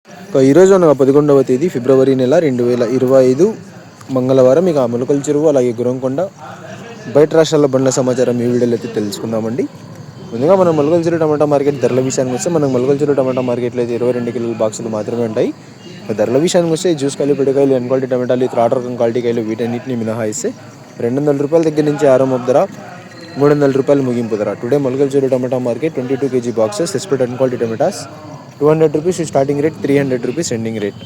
ఈరోజు 11వ తేదీ ఫిబ్రవరి నెల 2025 మంగళవారం. ఇక మొలకల చెరువు అలాగే గురంకొండ బయట రాష్ట్రాల బండ్ల సమాచారం ఈ వీడియోలో అయితే తెలుసుకుందామండి. ముందుగా మనం మొలకల చెరువు టమాటా మార్కెట్ ధరల విషయానికి వస్తే మనకు మొలకల చెరువు టమాటా మార్కెట్లో అయితే 22 కిలోల బాక్సులు మాత్రమే ఉంటాయి. ధరల విషయానికి వస్తే జ్యూస్ కాయలు, పిడకాయలు, ఎన్ క్వాలిటీ టమాటాలు, త్రాట రకం క్వాలిటీ కాయలు వీటన్నిటిని మినహాయిస్తే 200 రూపాయల దగ్గర నుంచి ఆరంభ ధర, 300 రూపాయలు ముగింపు ధర. Today Molakalacheruvu tomato market 22 kg boxes expect an quality tomatoes 200 rupees starting rate, 300 rupees ending rate.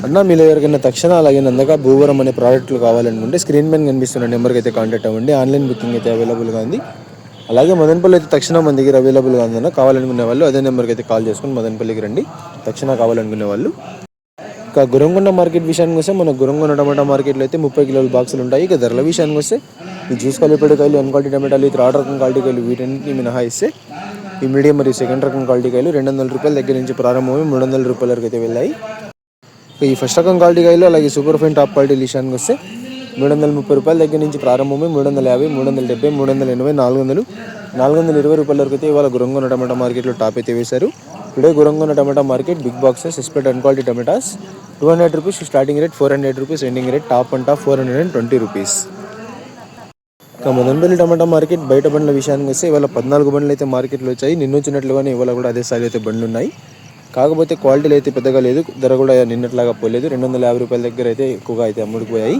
అన్న మీలో ఎవరికైనా తక్షణ అలాగే నందక భూవరం అనే ప్రోడక్ట్లు కావాలనుకుంటే స్క్రీన్ పైన కనిపిస్తున్న నెంబర్కి అయితే కాంటాక్ట్ అవ్వండి. ఆన్లైన్ బుకింగ్ అయితే అవైలబుల్గా ఉంది. అలాగే మదనపల్లి అయితే తక్షణ మన దగ్గర అవైలబుల్గా ఉందన్న. కావాలనుకునే వాళ్ళు అదే నెంబర్కి అయితే కాల్ చేసుకుని మదనపల్లికి రండి తక్షణ కావాలనుకునే వాళ్ళు. ఇక గురంకొండ మార్కెట్ విషయానికి వస్తే మన గురంకొండ టమాటా మార్కెట్లో అయితే 30 కిలోల బాక్సులు ఉంటాయి. ఇక ధరల విషయానికి వస్తే ఈ జ్యూస్ కాయలు, పిడకాయలు, ఎన్ క్వాలిటీ టమాటాలు, త్రాట రకం క్వాలిటీ కాయలు వీటన్నిటిని మినహాయిస్తే ఈ మీడియం మరియు సెకండ్ రకం క్వాలిటీ కాయలు 200 రూపాయల దగ్గర నుంచి ప్రారంభమై 300 రూపాయల వరకు అయితే వెళ్ళాయి. ఈ ఫస్ట్ రకం క్వాలిటీ కాయలు అలాగే సూపర్ ఫైన్ టాప్ క్వాలిటీ విషయానికి వస్తే 330 రూపాయల దగ్గర నుంచి ప్రారంభమై 350, 370, 380, 400, 420 రూపాయల వరకు అయితే ఇవాళ గురంకొండ టమాటా మార్కెట్లో టాప్ అయితే వేశారు. Today Gurramkonda tomato market big boxes expect an quality tomatoes 200 rupees starting rate, 400 rupees ending rate. Top and top 420 rupees. ఇక మదనపల్లి టమాటా మార్కెట్ బయట బండ్ల విషయానికి వస్తే ఇవాళ 14 బండ్లు అయితే మార్కెట్లో వచ్చాయి. నిన్న వచ్చినట్లుగానే ఇవాళ కూడా అదే స్థాయిలో అయితే బండ్లు ఉన్నాయి. కాకపోతే క్వాలిటీలు అయితే పెద్దగా లేదు. ధర కూడా నిన్నట్లాగా పోలేదు. 250 రూపాయల దగ్గర అయితే ఎక్కువగా అయితే అమ్ముడుపోయాయి.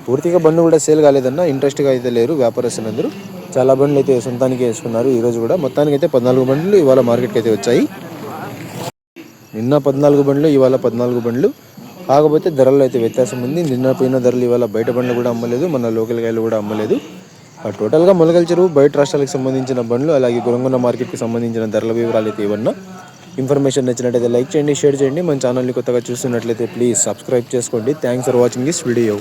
పూర్తిగా బండ్లు కూడా సేల్ కాలేదన్న. ఇంట్రెస్ట్గా అయితే లేరు వ్యాపారస్తులందరూ. చాలా బండ్లు అయితే సొంతానికి వేసుకున్నారు ఈరోజు కూడా. మొత్తానికి అయితే 14 బండ్లు ఇవాళ మార్కెట్కి అయితే వచ్చాయి. నిన్న 14 బండ్లు, ఇవాళ 14 బండ్లు. కాకపోతే ధరల్లో అయితే వ్యత్యాసం ఉంది. నిన్న పోయిన ధరలు ఇవాళ బయట బండ్లు కూడా అమ్మలేదు, మన లోకల్ కాయలు కూడా అమ్మలేదు. టోటల్గా మొలకల చెరువు బయట రాష్ట్రాలకు సంబంధించిన బండ్లు అలాగే గురంకొండ మార్కెట్కి సంబంధించిన ధరల వివరాలు అయితే ఇవన్నా. ఇన్ఫర్మేషన్ నచ్చినట్లయితే లైక్ చేయండి, షేర్ చేయండి. మన ఛానల్ని కొత్తగా చూస్తున్నట్లయితే ప్లీజ్ సబ్స్క్రైబ్ చేసుకోండి. Thanks for watching this video.